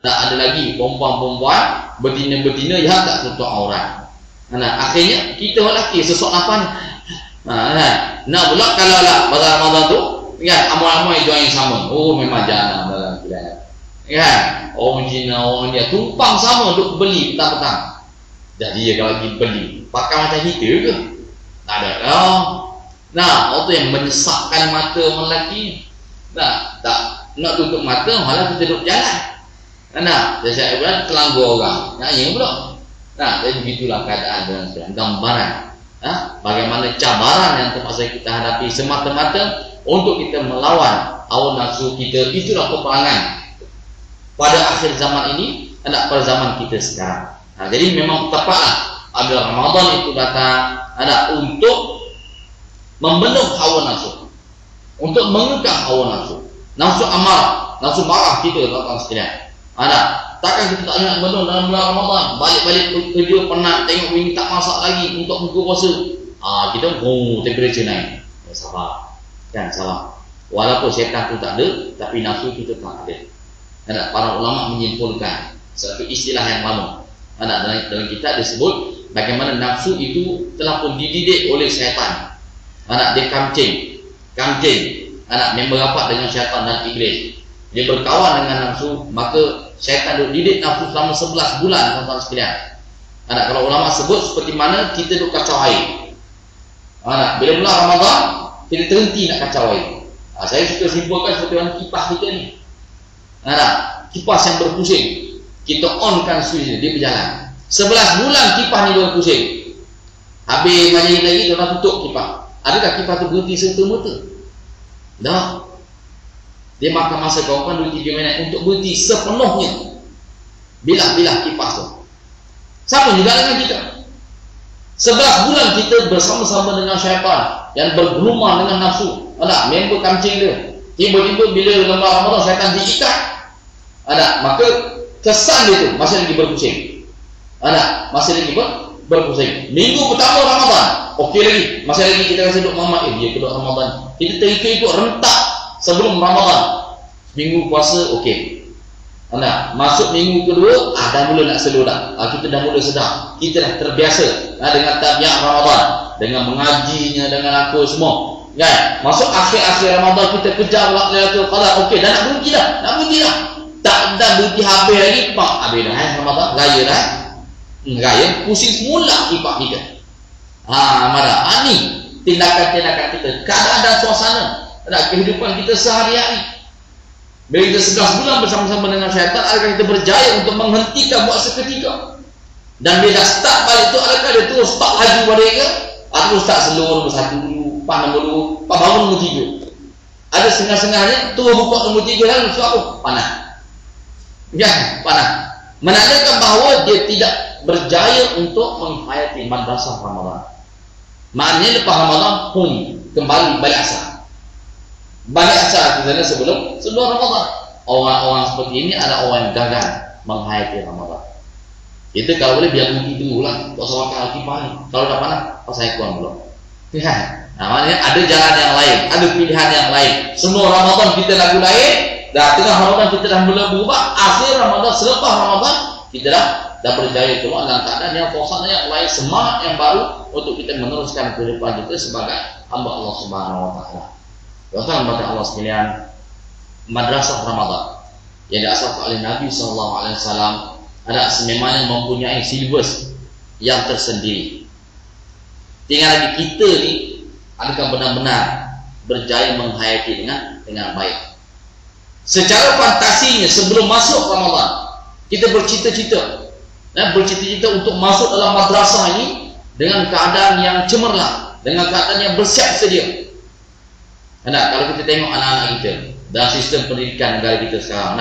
Tak ada lagi perempuan-perempuan, betina-betina yang tak tutup aurat. Akhirnya kita lelaki sesok lapan. Nak pula kalau lah pada Ramadan tu kan amal-amal itu yang sama. Oh memang jangan dalam kita. Kan? Orang Cina, orang dia tumpang sama duk beli petang-petang. Jadi dia kalau lagi beli, pakai macam kita ke? Tak ada dah. Orang tu yang menyesakkan mata orang lelaki. Tak nak tutup mata, malah kita duduk jalan. Dia cakap bulan terlanggar orang. Ya pula. Jadi begitulah keadaan dalam Islam. Gambaran bagaimana cabaran yang terpaksa kita hadapi semata-mata untuk kita melawan hawa nafsu kita. Itulah peperangan pada akhir zaman ini, pada zaman kita sekarang. Jadi memang tepatlah apabila Ramadan itu datang untuk membendung hawa nafsu, untuk mengekang hawa nafsu, nafsu amarah, nafsu marah kita tuan-tuan sekalian. Takkan kita tak ingat benda dalam bulan Ramadan, balik-balik kerja penat, tengok bini tak masak lagi untuk buka puasa. Kita temperature naik. Sabar. Kan sabar. Walaupun syaitan tu tak ada, tapi nafsu kita tak ada. Para ulama menyimpulkan satu istilah yang lama. Dalam kitab disebut bagaimana nafsu itu telah pun dididik oleh syaitan. Dia kamcing. Dia merapat dengan syaitan dan iblis. Dia berkawan dengan nafsu, maka syaitan didik nafsu selama 11 bulan tuan-tuan sekalian. Kalau ulama sebut seperti mana kita duk kacau air. Bila bulan Ramadan kita terhenti nak kacau air. Saya suka simpulkan seperti orang kipas kita ni. Kipas yang berpusing, kita onkan switch dia berjalan. 11 bulan kipas ni berpusing. Habis majlis lagi dia orang tutup kipas. Adakah kipas tu berhenti serta-merta? Dah. Dia makan masa kawan-kawan 2-3 minit untuk berhenti sepenuhnya. Bilah-bilah kipas tu. Sama juga dengan kita. 11 bulan kita bersama-sama dengan syaitan yang bergelumah dengan nafsu. Member kancing dia. Tiba-tiba bila lembar Ramadan syaitan diikat. Maka kesan dia tu masih lagi berpusing. Masih lagi berpusing. Minggu pertama Ramadan, okey lagi. Masih lagi kita rasa duduk mamak. Dia kedua Ramadan. Kita terikut rentak sebelum Ramadan. Minggu puasa okey. Masuk minggu kedua dah mula nak slow dah. Kita dah mula sedar. Kita dah terbiasa dengan tabiat Ramadan, dengan mengajinya, dengan apa semua. Kan? Masuk akhir-akhir Ramadan kita kejar Lailatul Qadar. Okey, dah nak berhenti dah. Tak dah berhenti habis lagi. Habis dah Ramadan, raya dah. Raya pusing semula kipak kita. Marah. Ni tindakan-tindakan kita, keadaan dan suasana kehidupan kita sehari-hari. Bila kita 11 bulan bersama-sama dengan syaitan, adakah kita berjaya untuk menghentikan buat seketika? Dan bila dah start balik tu, adakah dia terus start laju balik ke? Atau start slow nombor 1 dulu, pas nombor 2, pas baru nombor 3. Ada setengah-setengahnya terus buka nombor 3 lalu sebab apa? Panas. Ya, panas. Menandakan bahawa dia tidak berjaya untuk menghayati madrasah Ramadan. Maknanya lepas Ramadan kembali balik asal. Balik asal ke sana sebelum Ramadan. Orang-orang seperti ini ada orang yang gagal menghayati Ramadan. Kita kalau boleh biar mungkin dulu lah. Tak usah makan al-kifah ni. Kalau dah panas, pasal ikon belum. Maknanya ada jalan yang lain, ada pilihan yang lain. Semua Ramadan kita lagu lain. Dah tengah Ramadan kita dah mula berubah. Akhir Ramadan, selepas Ramadan kita dah berjaya keluar dalam keadaan yang suasana yang lain, semangat yang baru untuk kita meneruskan kehidupan kita sebagai hamba Allah Subhanahu Wa Taala. Tuan-tuan dan Allah sekalian, madrasah Ramadan yang diasaskan oleh Nabi SAW ada sememangnya mempunyai silibus yang tersendiri. Tinggal lagi kita ni adakah benar-benar berjaya menghayati dengan baik. Secara fantasinya sebelum masuk Ramadan kita bercita-cita untuk masuk dalam madrasah ini dengan keadaan yang cemerlang, dengan keadaan yang bersiap sedia. Kalau kita tengok anak-anak kita dalam sistem pendidikan negara kita sekarang,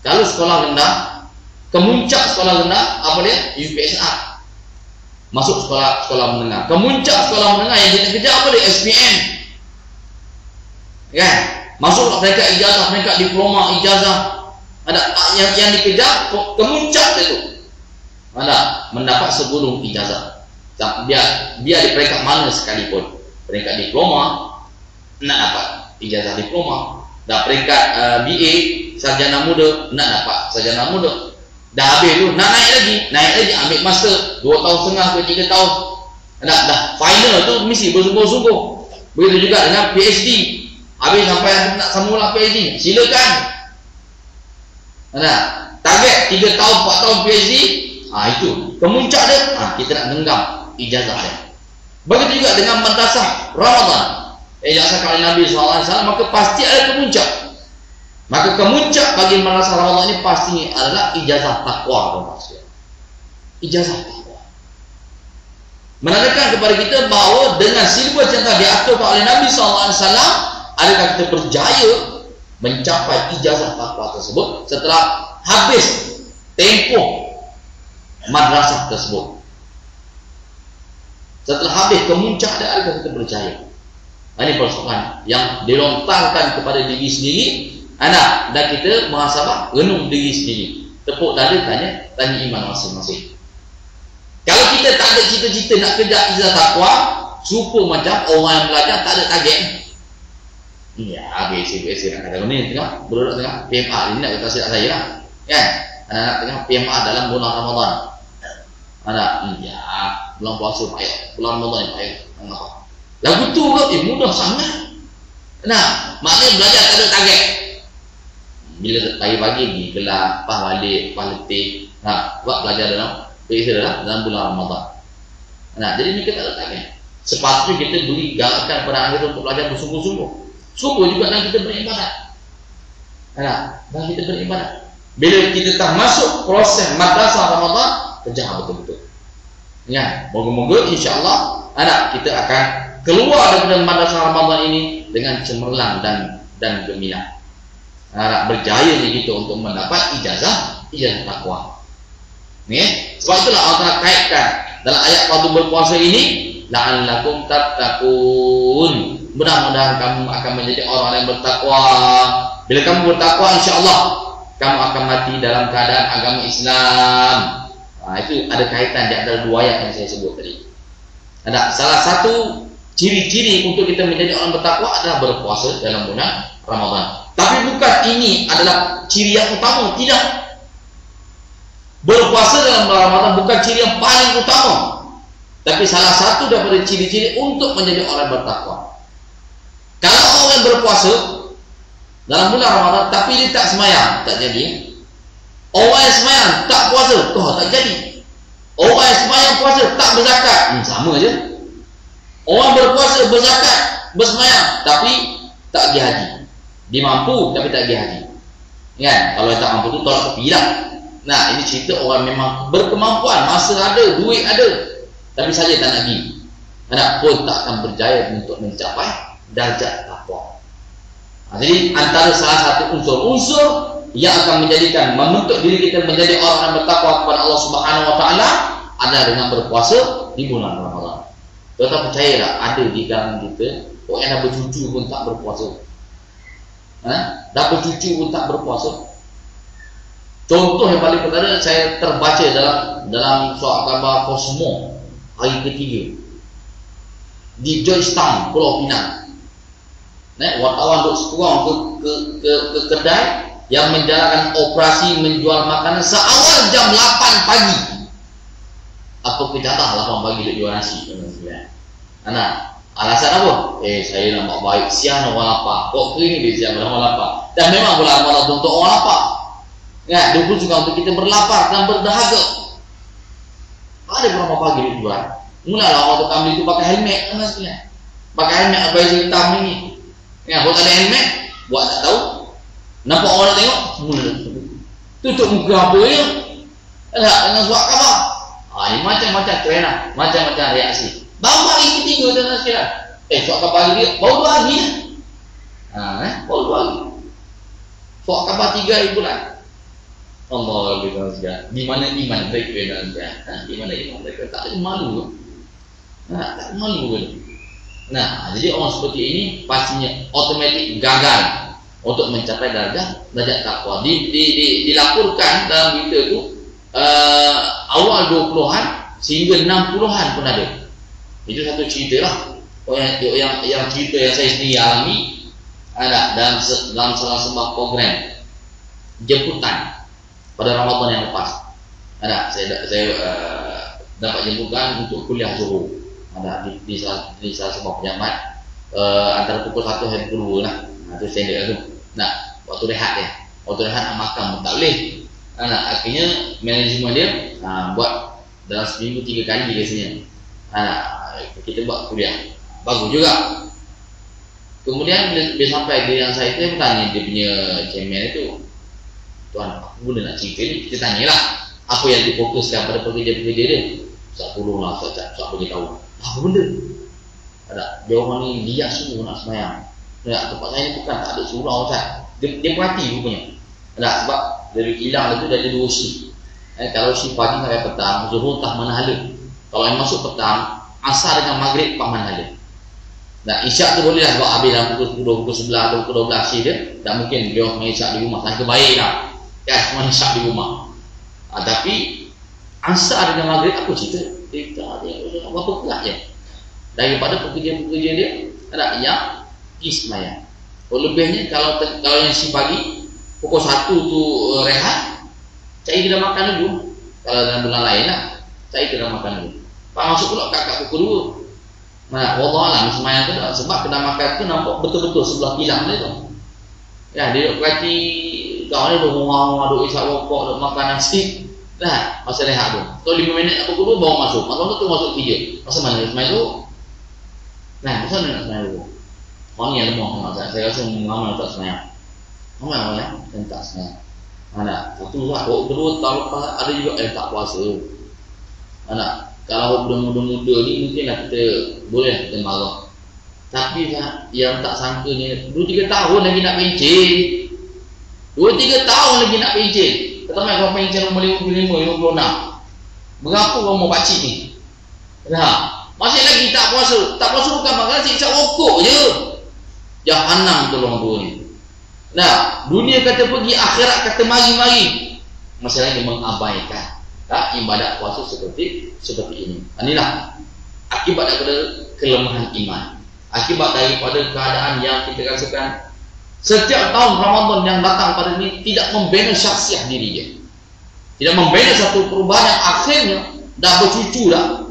kalau sekolah rendah, kemuncak sekolah rendah apa dia? UPSR. Masuk sekolah menengah. Kemuncak sekolah menengah yang kita kejar apa dia? SPM. Kan? Masuk mereka ijazah, mereka diploma, ijazah. Yang dikejar kemuncak itu. Mendapat sebelum ijazah. Biar di peringkat mana sekalipun. Peringkat diploma nak dapat ijazah diploma. Dan peringkat BA sarjana muda, nak dapat sarjana muda. Dah habis tu, nak naik lagi, ambil master 2 tahun setengah ke 3 tahun. Dah final tu mesti bersungguh-sungguh. Begitu juga dengan PhD. Habis sampai nak sambung lah PhD, silakan. Target 3 tahun 4 tahun PhD, itu kemuncak dia, kita nak genggam ijazah dia. Begitu juga dengan madrasah Ramadan, ijazah oleh Nabi SAW, maka pasti ada kemuncak. Maka kemuncak bagi madrasah Ramadan ini pasti adalah ijazah takwa. Ijazah takwa menandakan kepada kita bahawa dengan silibus yang telah diatur oleh Nabi SAW, adakah kita berjaya mencapai ijazah takwa tersebut setelah habis tempoh madrasah tersebut. Setelah habis kemuncak dia, adakah kita berjaya? Ini persoalan yang dilontarkan kepada diri sendiri. Dan kita muhasabah, renung diri sendiri, tepuk dada, tanya iman masing-masing. Kalau kita tak ada cita-cita nak kejar ijazah takwa, serupa macam orang yang belajar tak ada target. Biasa nak kata ni tengah budak tengah PMA ini nak kata saya lah, kan? Anak tengah PMA dalam bulan Ramadan. Bulan puasa payah, bulan Ramadan payah. Lagu tu ke? Mudah sangat. Maknanya belajar tak ada target. Bila pagi-pagi pergi kelas, lepas balik, lepas letih, buat belajar dalam bulan Ramadan. Jadi ni kita tak ada target. Sepatutnya kita beri galakan pada akhir untuk belajar bersungguh-sungguh. Sungguh juga dan kita beribadat. Dan kita beribadat. Bila kita tak masuk proses madrasah Ramadan, kejar betul-betul. Moga-moga insya-Allah kita akan keluar daripada madrasah Ramadan ini dengan cemerlang dan gemilang. Berjaya kita untuk mendapat ijazah takwa. Sebab itulah Allah Ta'ala kaitkan dalam ayat fardu berpuasa ini, la'allakum tattaqun. Mudah-mudahan kamu akan menjadi orang yang bertakwa. Bila kamu bertakwa, insya-Allah kamu akan mati dalam keadaan agama Islam. Itu ada kaitan di antara 2 ayat yang saya sebut tadi. Salah satu ciri-ciri untuk kita menjadi orang bertakwa adalah berpuasa dalam bulan Ramadan. Tapi bukan ini adalah ciri yang utama, tidak. Berpuasa dalam bulan Ramadan bukan ciri yang paling utama, tapi salah satu daripada ciri-ciri untuk menjadi orang bertakwa. Kalau orang berpuasa dalam bulan Ramadan tapi dia tak sembahyang, tak jadi. Orang yang sembahyang tak puasa, tak jadi. Orang yang sembahyang puasa tak berzakat, sama je. Orang berpuasa, berzakat, bersembahyang tapi tak pergi haji. Dia mampu tapi tak pergi haji. Kalau tak mampu tu tolak tepi lah. Ini cerita orang memang berkemampuan, masa ada, duit ada, tapi saja tak nak pergi. Pun tak akan berjaya untuk mencapai darjat takwa. Jadi antara salah satu unsur-unsur yang akan membentuk diri kita menjadi orang yang bertakwa kepada Allah Subhanahu Wa Taala adalah dengan berpuasa di bulan Ramadan. Tuan-tuan percayalah, ada di dalam kita orang yang dah bercucu pun tak berpuasa. Dah bercucu pun tak berpuasa. Contoh yang paling pertama saya terbaca dalam surat khabar Cosmo hari ketiga di Georgetown, Pulau Pinang. Wartawan duk sekurang ke kedai yang menjalankan operasi menjual makanan seawal jam 8 pagi. Apa kejadah 8 pagi duk jual nasi. Alasan apa? Saya nak buat baik, siang orang lapar. Kok kering dia siang orang lapar. Dan memang bulan Ramadan untuk orang lapar. Dia pun juga untuk kita berlapar dan berdahaga. Ada berapa pagi dia jual. Mulalah waktu kami itu pakai helmet. Pakai helmet apa yang hitam ini. Kalau tak ada helmet, buat tak tahu. Nampak orang nak tengok, tutup muka apa ya? Dengan surat khabar. Ini macam-macam keren lah. Macam-macam reaksi. Baru hari ketiga dan sekalian. Surat khabar dia baru 2 hari. Baru 2 hari. Surat khabar 3 hari bulan. Allah SWT. Di mana iman mereka dan di mana iman mereka tak ada malu. Tak ada malu ke? Jadi orang seperti ini pastinya otomatik gagal untuk mencapai darjat takwa. Dilaporkan dalam berita tu awal 20-an sehingga 60-an pun ada. Itu satu cerita lah. Yang cerita yang saya sendiri alami dalam salah sebuah program jemputan pada Ramadan yang lepas. Ada saya dapat jemputan untuk kuliah zuhur. Ada di salah sebuah pejabat antara pukul 1 sampai pukul 2 lah. Itu standard tu. Nah, waktu rehat dia. Waktu rehat nak makan pun tak boleh. Akhirnya manajemen dia buat dalam seminggu 3 kali biasanya. Kita buat kuliah. Bagus juga. Kemudian bila sampai dia yang saya tu bertanya dia punya chairman itu, tuan, apa benda nak cerita ni? Kita tanyalah apa yang difokuskan pada pekerja-pekerja dia. Ustaz tolonglah, Ustaz beritahu. Apa benda? Dia orang ni dia suruh nak sembahyang. Tempat saya ni bukan tak ada surau Ustaz. Dia perhati rupanya. Sebab dari kilang tu dah ada 2 shift. Kalau shift pagi sampai petang, zuhur tak mana hala. Kalau yang masuk petang, asar dengan maghrib tak mana hala. Isyak tu boleh lah sebab habis dalam pukul 10, pukul 11 atau pukul 12 shift dia. Tak mungkin dia orang isyak di rumah. Sangka baik lah. Semua isyak di rumah. Tapi asar dengan maghrib apa cerita? Dia tak berapa kelas je. Daripada pekerja-pekerja dia yang pergi sembahyang. Lebihnya kalau yang shift pagi pukul 1 tu rehat, cari kedai makan dulu. Kalau dalam bulan lain lah, cari kedai makan dulu. Pak masuk pula kat pukul 2. Wallahualam sembahyang tu tak. Sebab kedai makan tu nampak betul-betul sebelah kilang dia tu. Dia duduk perhati kau ni duk ngomong, duk isap rokok, duk makan nasi. Masa rehat tu. So 5 minit nak pukul 2 baru masuk. Masa tu masuk 3. Masa mana dia sembahyang tu? Masa mana nak sembahyang tu? Orang yang lemah sangat. Saya rasa ramai tak sembahyang. Ramai orang yang tak sembahyang. Satu lah. Kedua tahun lepas ada juga yang tak puasa. Kalau muda-muda ni mungkinlah kita boleh kita marah. Tapi yang tak sangkanya 2-3 tahun lagi nak pencet. 2-3 tahun lagi nak pencet. Pertama kalau pencet nombor 55, 56. Berapa orang mau pakcik ni? Masih lagi tak puasa. Tak puasa bukan makan nasi, isap rokok je. Jahanam tu orang tua ni. Dunia kata pergi, akhirat kata mari-mari. Masalahnya mengabaikan ibadat puasa seperti ini. Inilah akibat daripada kelemahan iman. Akibat daripada keadaan yang kita rasakan setiap tahun Ramadan yang datang pada ini tidak membina syakhsiah diri dia. Tidak membina satu perubahan yang akhirnya dah bercucu dah.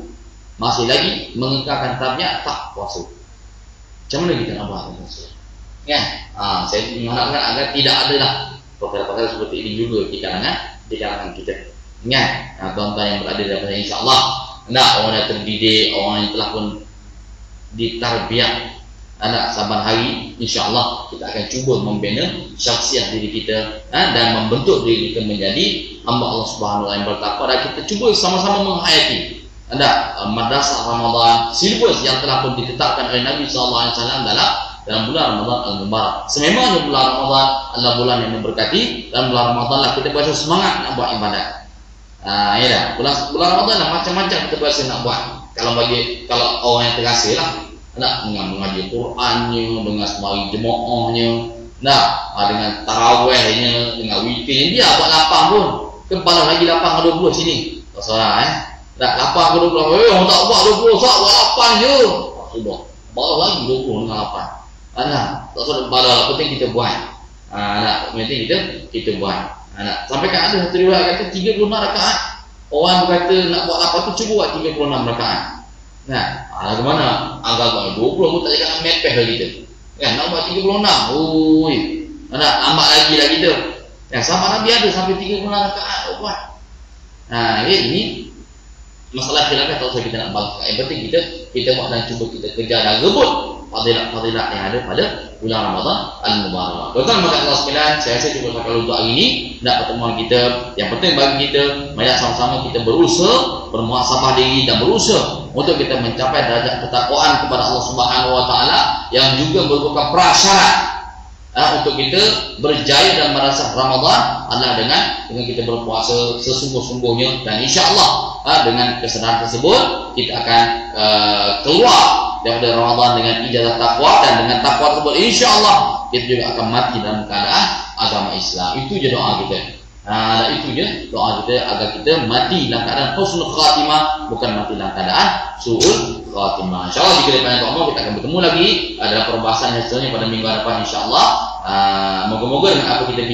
Masih lagi mengekalkan tabiat tak puasa. Macam mana kita nak buat puasa? Saya mengharapkan agar tidak ada lah perkara-perkara seperti ini juga di kalangan kita. Tuan-tuan yang berada di dalam insya-Allah, orang yang terdidik, orang yang telah pun ditarbiah, saban hari insya-Allah kita akan cuba membina syakhsiah diri kita dan membentuk diri kita menjadi hamba Allah Subhanahu wa taala yang bertakwa, dan kita cuba sama-sama menghayati madrasah Ramadan, silibus yang telah pun ditetapkan oleh Nabi sallallahu alaihi wasallam dalam bulan Ramadan al-Mubarak. Sememangnya bulan Ramadan adalah bulan yang memberkati, dan bulan Ramadan lah kita berasa semangat nak buat ibadat. Bulan Ramadan lah macam-macam kita berasa nak buat. Kalau orang yang terasa lah, dengan mengaji Qurannya, dengan semari jemaahnya, dengan tarawihnya, dengan weekend dia buat lapang pun. Kepala lagi lapang ke 20 sini. Tak salah lapang ke 20. Orang tak buat 20 saat buat lapang je. Sudah. Balas lagi 20 dengan lapang. Tak salah balas, penting kita buat. Penting kita buat. Sampai kan ada satu riwayat kata 36 rakaat. Orang berkata nak buat apa tu, cuba buat 36 rakaat. Ke mana? Agak-agak 20 pun tak cakap nak mepeh lah kita. Nak buat 36. Lambat lagi lah kita. Sahabat Nabi ada sampai 36 rakaat buat. Ini masalah khilafah tak usah kita nak balas. Yang penting kita buat dan cuba kita kejar dan rebut fadilat yang ada pada bulan Ramadan al-Mubarak. Tuan-tuan maka Allah sekalian, saya rasa cukup sampai untuk hari ini pertemuan kita. Yang penting bagi kita, mari sama-sama kita berusaha bermuhasabah diri dan berusaha untuk kita mencapai darjat ketakwaan kepada Allah Subhanahu wa taala yang juga merupakan prasyarat untuk kita berjaya dalam merasa Ramadan adalah dengan kita berpuasa sesungguh-sungguhnya, dan insya-Allah dengan kesadaran tersebut kita akan keluar daripada Ramadan dengan ijazah takwa, dan dengan takwa tersebut insya-Allah kita juga akan mati dalam keadaan agama Islam. Itu je doa kita. Itu je doa kita agar kita mati dalam keadaan husnul khatimah, bukan mati dalam keadaan su'ul khatimah. InsyaAllah jika daripada Allah kita akan bertemu lagi dalam perbahasan yang seterusnya pada minggu depan insyaAllah. Moga-moga dengan apa kita